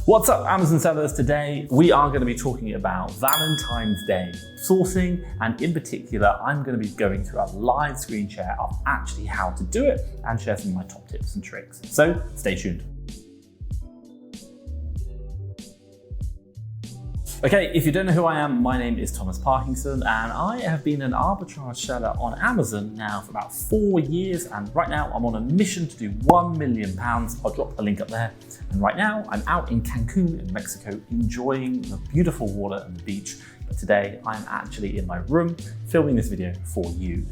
What's up, Amazon sellers? Today we are going to be talking about Valentine's Day sourcing, and in particular I'm going to be going through a live screen share of actually how to do it and share some of my top tips and tricks. So stay tuned. Okay, if you don't know who I am, my name is Thomas Parkinson and I have been an arbitrage seller on Amazon now for about 4 years, and right now I'm on a mission to do £1 million. I'll drop a link up there. And right now I'm out in Cancun in Mexico enjoying the beautiful water and the beach. But today I'm actually in my room filming this video for you.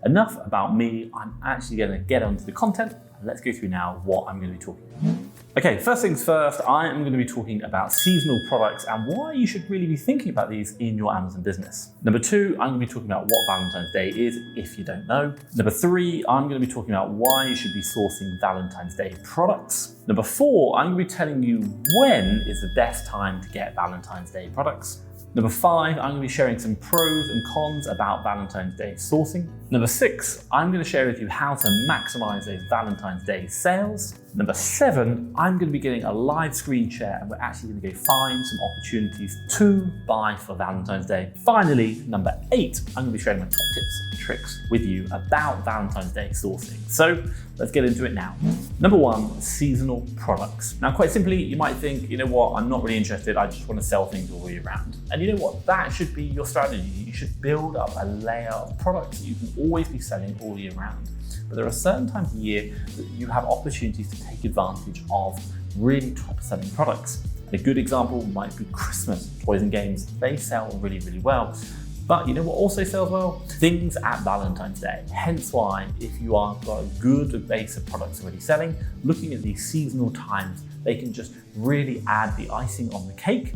Enough about me, I'm actually going to get onto the content. Let's go through now what I'm going to be talking about. Okay, first things first, I am going to be talking about seasonal products and why you should really be thinking about these in your Amazon business. Number 2, I'm going to be talking about what Valentine's Day is, if you don't know. Number 3, I'm going to be talking about why you should be sourcing Valentine's Day products. Number 4, I'm going to be telling you when is the best time to get Valentine's Day products. Number 5, I'm going to be sharing some pros and cons about Valentine's Day sourcing. Number 6, I'm going to share with you how to maximize those Valentine's Day sales. Number 7, I'm going to be getting a live screen share and we're actually going to go find some opportunities to buy for Valentine's Day. Finally, number 8, I'm going to be sharing my top tips and tricks with you about Valentine's Day sourcing. So let's get into it now. Number 1, seasonal products. Now, quite simply, you might think, you know what, I'm not really interested. I just want to sell things all year round. And you know what, that should be your strategy. You should build up a layer of products that you can always be selling all year round. But there are certain times of year that you have opportunities to take advantage of really top selling products. A good example might be Christmas toys and games. They sell really, really well. But you know what also sells well? Things at Valentine's Day. Hence why, if you are got a good base of products already selling, looking at these seasonal times, they can just really add the icing on the cake,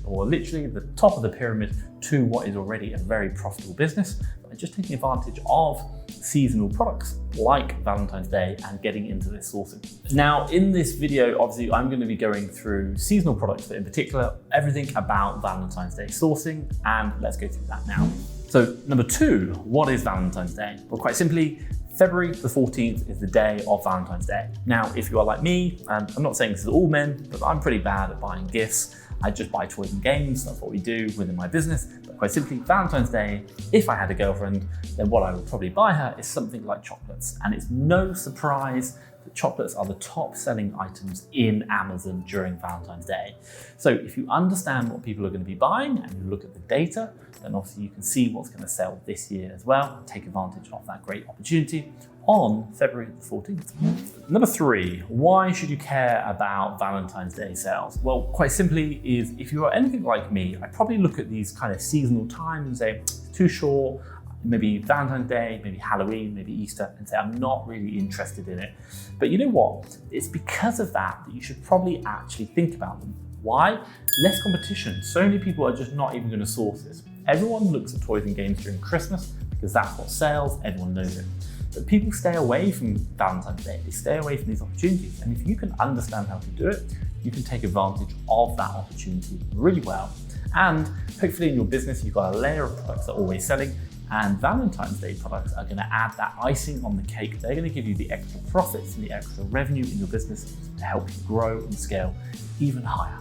or literally the top of the pyramid to what is already a very profitable business, by just taking advantage of seasonal products like Valentine's Day and getting into this sourcing. Now, in this video, obviously, I'm going to be going through seasonal products, but in particular, everything about Valentine's Day sourcing, and let's go through that now. So number 2, what is Valentine's Day? Well, quite simply, February the 14th is the day of Valentine's Day. Now, if you are like me, and I'm not saying this is all men, but I'm pretty bad at buying gifts. I just buy toys and games, that's what we do within my business. But quite simply, Valentine's Day, if I had a girlfriend, then what I would probably buy her is something like chocolates. And it's no surprise that chocolates are the top selling items in Amazon during Valentine's Day. So if you understand what people are going to be buying and you look at the data, then obviously you can see what's going to sell this year as well, and take advantage of that great opportunity on February the 14th. Number 3, why should you care about Valentine's Day sales? Well, quite simply is if you are anything like me, I probably look at these kind of seasonal times and say, it's too short, maybe Valentine's Day, maybe Halloween, maybe Easter, and say, I'm not really interested in it. But you know what? It's because of that you should probably actually think about them. Why? Less competition. So many people are just not even going to source this. Everyone looks at toys and games during Christmas because that's what sells, everyone knows it. But people stay away from Valentine's Day, they stay away from these opportunities. And if you can understand how to do it, you can take advantage of that opportunity really well. And hopefully in your business, you've got a layer of products that are always selling, and Valentine's Day products are going to add that icing on the cake. They're going to give you the extra profits and the extra revenue in your business to help you grow and scale even higher.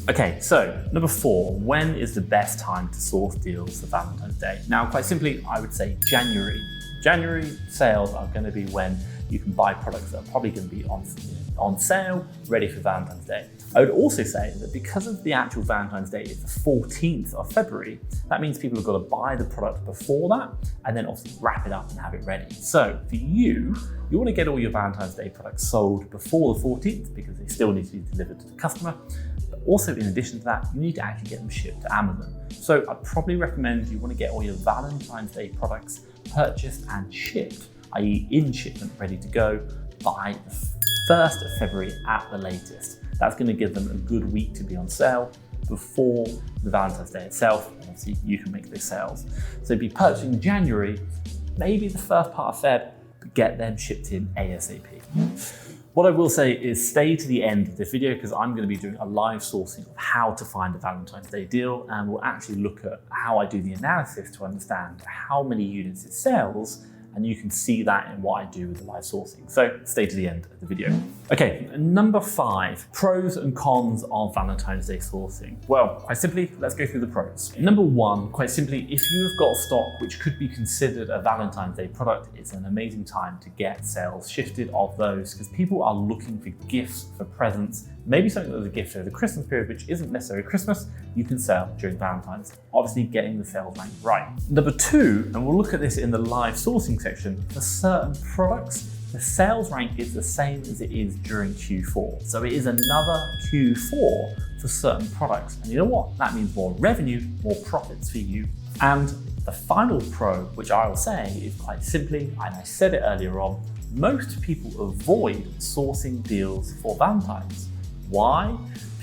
Okay, so number 4, when is the best time to source deals for Valentine's Day? Now, quite simply, I would say January. January sales are going to be when you can buy products that are probably going to be on sale, ready for Valentine's Day. I would also say that because of the actual Valentine's Day is the 14th of February, that means people have got to buy the product before that and then obviously wrap it up and have it ready. So for you want to get all your Valentine's Day products sold before the 14th because they still need to be delivered to the customer. But also in addition to that, you need to actually get them shipped to Amazon. So I'd probably recommend you want to get all your Valentine's Day products purchased and shipped, i.e. in shipment, ready to go by the 1st of February at the latest. That's going to give them a good week to be on sale before the Valentine's Day itself, and obviously you can make those sales. So be purchasing in January, maybe the first part of Feb, but get them shipped in ASAP. What I will say is stay to the end of this video because I'm going to be doing a live sourcing of how to find a Valentine's Day deal, and we'll actually look at how I do the analysis to understand how many units it sells, and you can see that in what I do with the live sourcing. So stay to the end of the video. Okay, number 5, pros and cons of Valentine's Day sourcing. Well, quite simply, let's go through the pros. Number 1, quite simply, if you've got stock which could be considered a Valentine's Day product, it's an amazing time to get sales shifted of those because people are looking for gifts, for presents, maybe something that was a gift over the Christmas period, which isn't necessarily Christmas, you can sell during Valentine's. Obviously getting the sales rank right. Number 2, and we'll look at this in the live sourcing section, for certain products, the sales rank is the same as it is during Q4. So it is another Q4 for certain products. And you know what? That means more revenue, more profits for you. And the final pro, which I will say is quite simply, and I said it earlier on, most people avoid sourcing deals for Valentine's. Why?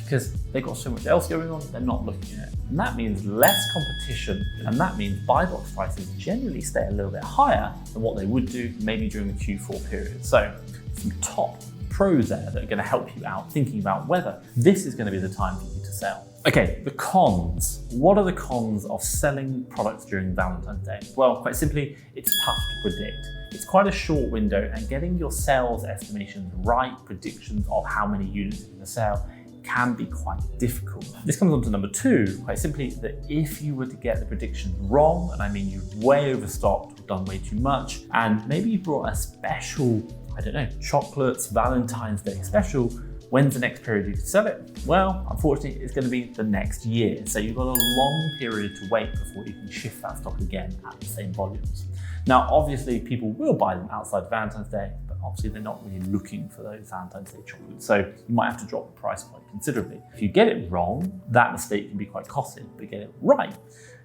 Because they've got so much else going on, they're not looking at it. And that means less competition, and that means buy box prices generally stay a little bit higher than what they would do maybe during the Q4 period. So some top pros there that are going to help you out thinking about whether this is going to be the time for you to sell. Okay, the cons. What are the cons of selling products during Valentine's Day? Well, quite simply, it's tough to predict. It's quite a short window, and getting your sales estimations right, predictions of how many units you're going to sell, can be quite difficult. This comes on to number 2, quite simply, that if you were to get the predictions wrong, and I mean you've way overstocked or done way too much, and maybe you brought a special, I don't know, chocolates, Valentine's Day special, when's the next period you can sell it? Well, unfortunately, it's going to be the next year. So you've got a long period to wait before you can shift that stock again at the same volumes. Now, obviously, people will buy them outside Valentine's Day, but obviously they're not really looking for those Valentine's Day chocolates. So you might have to drop the price quite considerably. If you get it wrong, that mistake can be quite costly, but get it right,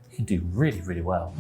you can do really, really well.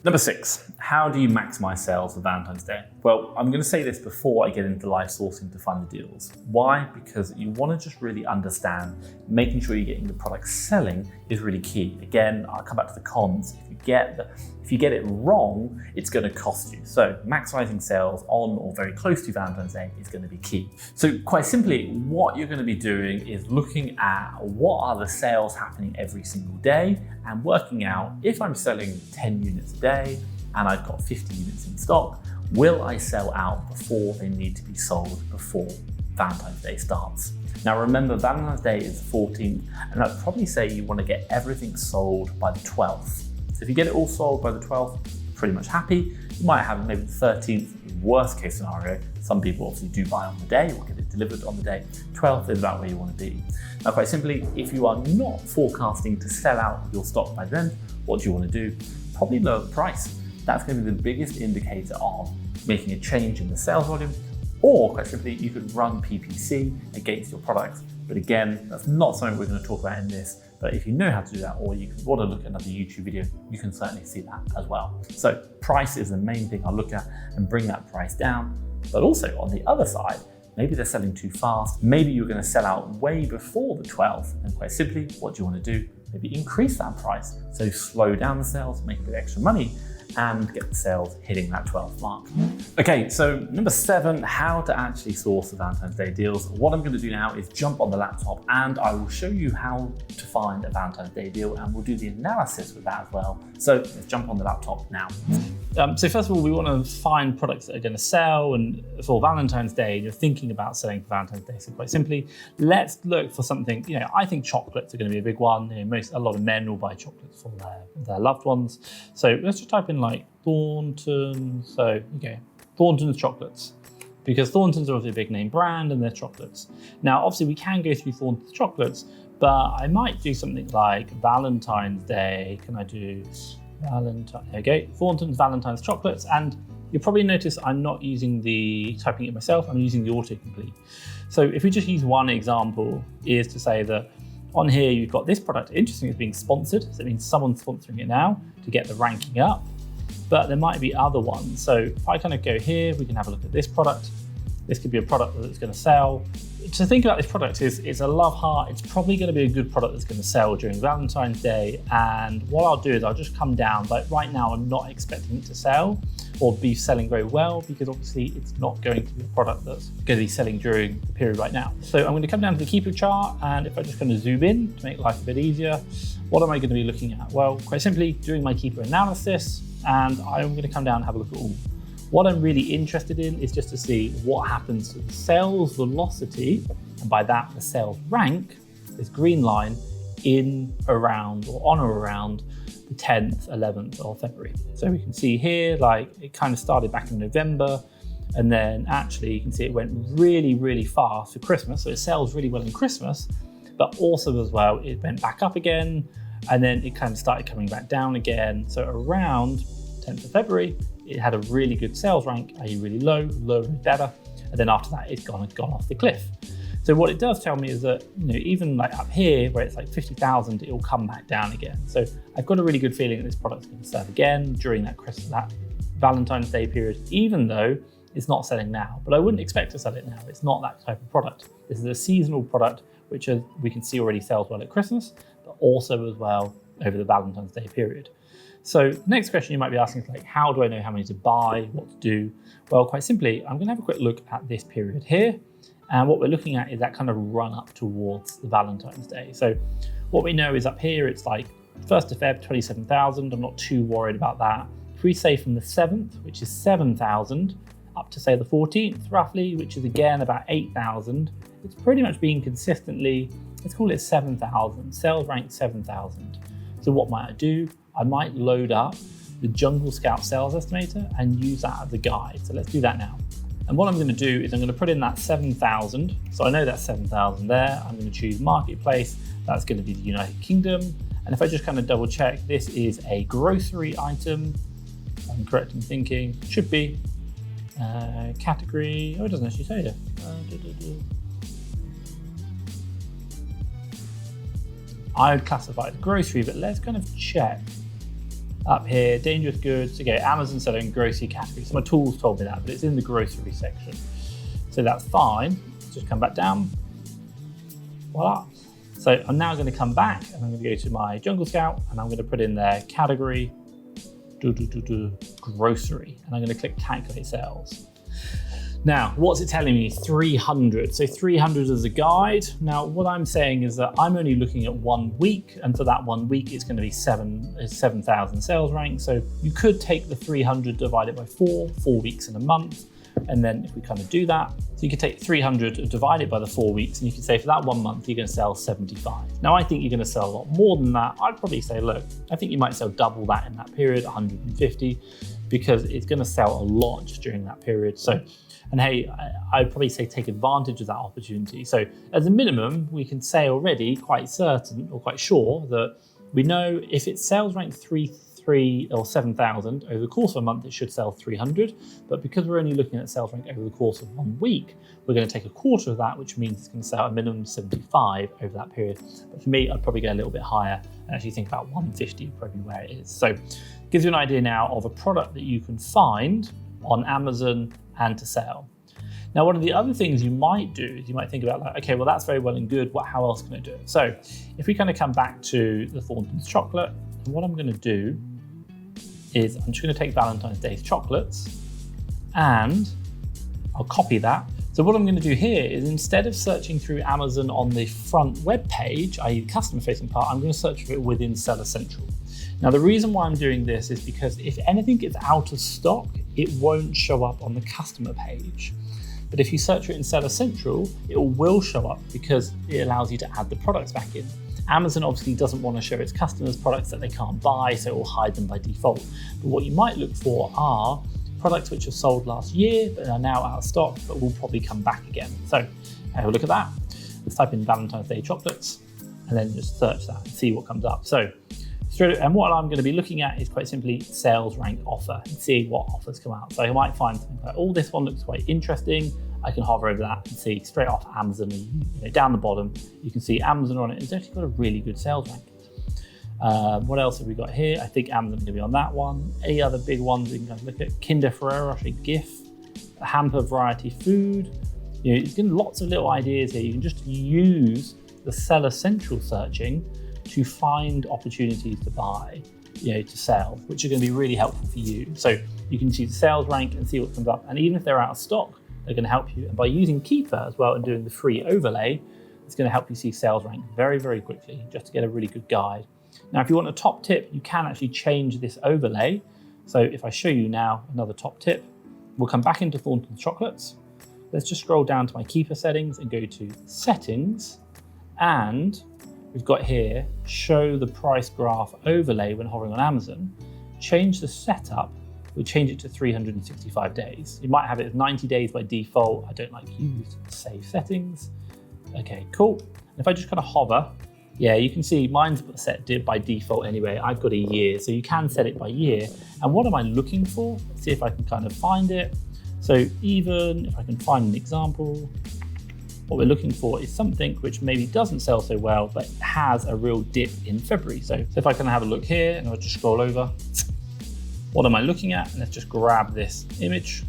Number 6, how do you maximize sales for Valentine's Day? Well, I'm going to say this before I get into live sourcing to find the deals. Why? Because you want to just really understand making sure you're getting the product selling is really key. Again, I'll come back to the cons. If you get it wrong, it's going to cost you. So maximizing sales on or very close to Valentine's Day is going to be key. So quite simply, what you're going to be doing is looking at what are the sales happening every single day and working out if I'm selling 10 units a day and I've got 50 units in stock, will I sell out before they need to be sold before Valentine's Day starts? Now remember, Valentine's Day is the 14th, and I'd probably say you want to get everything sold by the 12th. So if you get it all sold by the 12th, pretty much happy. You might have maybe the 13th, worst case scenario. Some people obviously do buy on the day or get it delivered on the day. 12th is about where you want to be. Now quite simply, if you are not forecasting to sell out your stock by then, what do you want to do? Probably lower the price. That's going to be the biggest indicator of making a change in the sales volume, or quite simply, you could run PPC against your products. But again, that's not something we're going to talk about in this. But if you know how to do that, or you want to look at another YouTube video, you can certainly see that as well. So price is the main thing I'll look at and bring that price down. But also on the other side, maybe they're selling too fast. Maybe you're going to sell out way before the 12th. And quite simply, what do you want to do? Maybe increase that price. So slow down the sales, make a bit extra money, and get the sales hitting that 12th mark. Okay, so number 7, how to actually source the Valentine's Day deals. What I'm going to do now is jump on the laptop and I will show you how to find a Valentine's Day deal, and we'll do the analysis with that as well. So let's jump on the laptop now. So first of all, we want to find products that are going to sell, and for Valentine's Day, you're thinking about selling for Valentine's Day. So quite simply, let's look for something, I think chocolates are going to be a big one. A lot of men will buy chocolates for their loved ones. So let's just type in like Thornton. So, Thornton's chocolates, because Thornton's are obviously a big name brand and they're chocolates. Now, obviously we can go through Thornton's chocolates, but I might do something like Valentine's Day. Can I do Valentine? Okay, Thornton's Valentine's chocolates. And you'll probably notice I'm not using typing it myself, I'm using the autocomplete. So if we just use one example, is to say that on here you've got this product, interesting, it's being sponsored. So it means someone's sponsoring it now to get the ranking up. But there might be other ones. So if I kind of go here, we can have a look at this product. This could be a product that's going to sell. To think about this product is it's a love heart. It's probably going to be a good product that's going to sell during Valentine's Day. And what I'll do is I'll just come down. Like right now, I'm not expecting it to sell or be selling very well, because obviously it's not going to be a product that's going to be selling during the period right now. So I'm going to come down to the keeper chart, and if I just kind of zoom in to make life a bit easier, what am I going to be looking at? Well, quite simply doing my keeper analysis, and I'm going to come down and have a look at What I'm really interested in is just to see what happens to the sales velocity, and by that the sales rank, this green line, in, around, or on or around the 10th, 11th of February. So we can see here, like it kind of started back in November, and then actually you can see it went really, really fast for Christmas. So it sells really well in Christmas, but also as well, it went back up again, and then it kind of started coming back down again. So around 10th of February, it had a really good sales rank, i.e. really low, lower is better. And then after that, it's gone off the cliff. So what it does tell me is that, even like up here where it's like 50,000, it will come back down again. So I've got a really good feeling that this product's going to sell again during that Valentine's Day period, even though it's not selling now. But I wouldn't expect to sell it now. It's not that type of product. This is a seasonal product, which we can see already sells well at Christmas, but also as well over the Valentine's Day period. So next question you might be asking is like, how do I know how many to buy, what to do? Well, quite simply, I'm going to have a quick look at this period here. And what we're looking at is that kind of run up towards the Valentine's Day. So what we know is up here, it's like 1st of Feb, 27,000. I'm not too worried about that. If we say from the 7th, which is 7,000, up to say the 14th roughly, which is again about 8,000, it's pretty much been consistently, let's call it 7,000, sales rank 7,000. So what might I do? I might load up the Jungle Scout sales estimator and use that as a guide. So let's do that now. And what I'm going to do is I'm going to put in that 7,000. So I know that's 7,000 there. I'm going to choose marketplace. That's going to be the United Kingdom. And if I just kind of double check, this is a grocery item. If I'm correct in thinking, should be category. Oh, it doesn't actually say here. I would classify it as grocery, but let's kind of check. Up here, dangerous goods. Okay, Amazon selling grocery category. So my tools told me that, but it's in the grocery section. So that's fine. Let's just come back down. Voila. So I'm now going to come back and I'm going to go to my Jungle Scout and I'm going to put in their category, grocery. And I'm going to click calculate sales. Now, what's it telling me? 300. So 300 as a guide. Now, what I'm saying is that I'm only looking at 1 week, and for that 1 week, it's going to be 7,000 sales rank. So you could take the 300 divided by 4 weeks in a month. And then if we kind of do that, so you could take 300 divided by the 4 weeks, and you could say for that 1 month, you're going to sell 75. Now, I think you're going to sell a lot more than that. I'd probably say, look, I think you might sell double that in that period, 150, because it's going to sell a lot just during that period. So, and hey, I'd probably say take advantage of that opportunity. So as a minimum, we can say already quite certain or quite sure that we know if it sales rank 3 or 7,000 over the course of a month, it should sell 300. But because we're only looking at sales rank over the course of 1 week, we're going to take a quarter of that, which means it's going to sell a minimum 75 over that period. But for me, I'd probably go a little bit higher and actually think about 150 probably where it is. So it gives you an idea now of a product that you can find on Amazon and to sell. Now, one of the other things you might do is you might think about like, okay, well, that's very well and good. How else can I do it? So if we kind of come back to the Thornton's chocolate, and what I'm going to do is I'm just going to take Valentine's Day chocolates and I'll copy that. So what I'm going to do here is instead of searching through Amazon on the front web page, i.e. the customer facing part, I'm going to search for it within Seller Central. Now, the reason why I'm doing this is because if anything gets out of stock, it won't show up on the customer page. But if you search for it in Seller Central, it will show up because it allows you to add the products back in. Amazon obviously doesn't want to show its customers products that they can't buy, so it will hide them by default. But what you might look for are products which have sold last year but are now out of stock, but will probably come back again. So have a look at that. Let's type in Valentine's Day chocolates and then just search that and see what comes up. So and what I'm going to be looking at is quite simply sales rank offer and see what offers come out. So I might find something like, oh, this one looks quite interesting. I can hover over that and see straight off Amazon. Down the bottom, you can see Amazon on it. It's actually got a really good sales rank. What else have we got here? I think Amazon's going to be on that one. Any other big ones you can look at? Kinder Ferrero, actually GIF, hamper variety food. It's getting lots of little ideas here. You can just use the Seller Central searching to find opportunities to buy, to sell, which are going to be really helpful for you. So you can see the sales rank and see what comes up. And even if they're out of stock, they're going to help you. And by using Keeper as well and doing the free overlay, it's going to help you see sales rank very, very quickly, just to get a really good guide. Now, if you want a top tip, you can actually change this overlay. So if I show you now another top tip, we'll come back into Thornton chocolates. Let's just scroll down to my keeper settings and go to settings. And we've got here, show the price graph overlay when hovering on Amazon. Change the setup, we'll change it to 365 days. You might have it as 90 days by default. I don't like to use save settings. Okay, cool. If I just kind of hover, yeah, you can see mine's set by default anyway. I've got a year, so you can set it by year. And what am I looking for? Let's see if I can kind of find it. So even if I can find an example, what we're looking for is something which maybe doesn't sell so well, but has a real dip in February. So if I can have a look here and I'll just scroll over, what am I looking at? And let's just grab this image.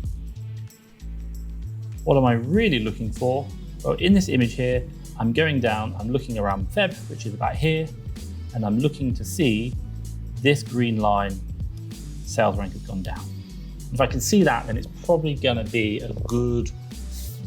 What am I really looking for? Well, in this image here, I'm going down, I'm looking around Feb, which is about here, and I'm looking to see this green line, sales rank has gone down. If I can see that, then it's probably gonna be a good,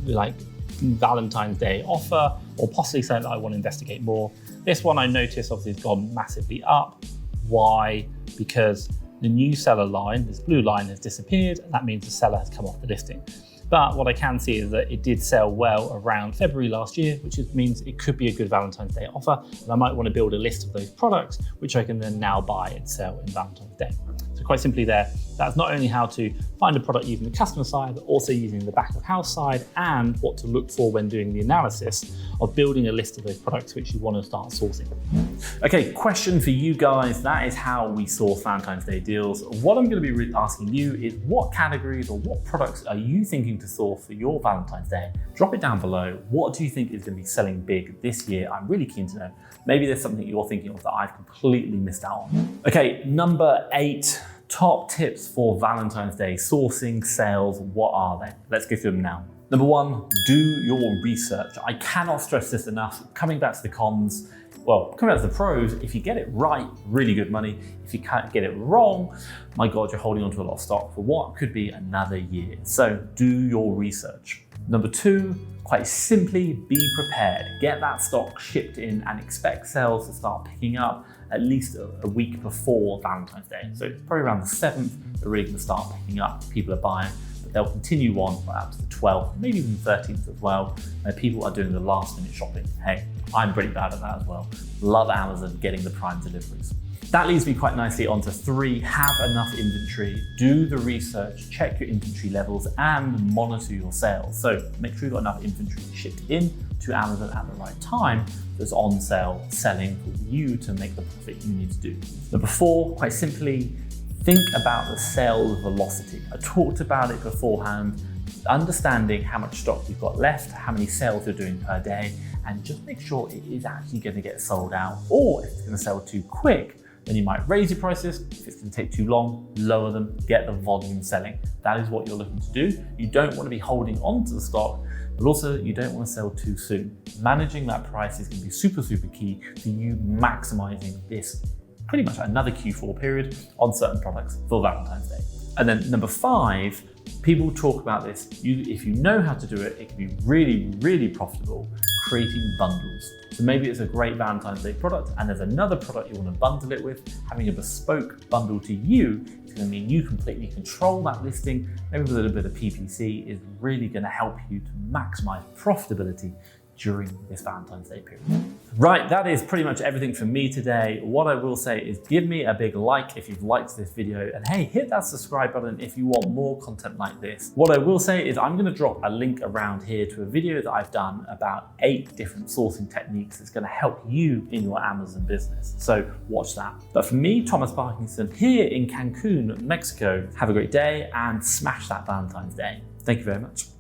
like, Valentine's Day offer, or possibly something that I want to investigate more. This one I noticed obviously has gone massively up. Why? Because the new seller line, this blue line, has disappeared, and that means the seller has come off the listing. But what I can see is that it did sell well around February last year, which means it could be a good Valentine's Day offer. And I might want to build a list of those products, which I can then now buy and sell in Valentine's Day. So quite simply there, that's not only how to find a product using the customer side, but also using the back of house side, and what to look for when doing the analysis of building a list of those products which you want to start sourcing. Okay, question for you guys. That is how we source Valentine's Day deals. What I'm going to be asking you is, what categories or what products are you thinking to source for your Valentine's Day? Drop it down below. What do you think is going to be selling big this year? I'm really keen to know. Maybe there's something you're thinking of that I've completely missed out on. Okay, number 8. Top tips for Valentine's Day sourcing, sales, what are they? Let's go through them now. Number 1, do your research. I cannot stress this enough. Coming back to the cons, well, coming back to the pros, if you get it right, really good money. If you can't get it wrong, my God, you're holding onto a lot of stock for what could be another year. So do your research. Number 2, quite simply, be prepared. Get that stock shipped in and expect sales to start picking up at least a week before Valentine's Day. So it's probably around the 7th, they're really gonna start picking up. People are buying, but they'll continue on right up to the 12th, maybe even the 13th as well. People are doing the last minute shopping. Hey, I'm pretty bad at that as well. Love Amazon getting the prime deliveries. That leads me quite nicely onto 3, have enough inventory, do the research, check your inventory levels and monitor your sales. So make sure you've got enough inventory shipped in to Amazon at the right time that's on sale, selling for you to make the profit you need to do. Number 4, quite simply, think about the sales velocity. I talked about it beforehand, understanding how much stock you've got left, how many sales you're doing per day, and just make sure it is actually going to get sold out. Or if it's going to sell too quick, then you might raise your prices. If it's going to take too long, lower them, get the volume selling. That is what you're looking to do. You don't want to be holding on to the stock, but also you don't want to sell too soon. Managing that price is going to be super, super key to you maximizing this pretty much another Q4 period on certain products for Valentine's Day. And then number 5, people talk about this. If you know how to do it, it can be really, really profitable, creating bundles. So maybe it's a great Valentine's Day product and there's another product you want to bundle it with. Having a bespoke bundle to you is going to mean you completely control that listing. Maybe with a little bit of PPC is really going to help you to maximize profitability during this Valentine's Day period. Right, that is pretty much everything from me today. What I will say is give me a big like if you've liked this video, and hey, hit that subscribe button if you want more content like this. What I will say is I'm going to drop a link around here to a video that I've done about 8 different sourcing techniques that's going to help you in your Amazon business. So watch that. But for me, Thomas Parkinson, here in Cancun, Mexico, have a great day and smash that Valentine's Day. Thank you very much.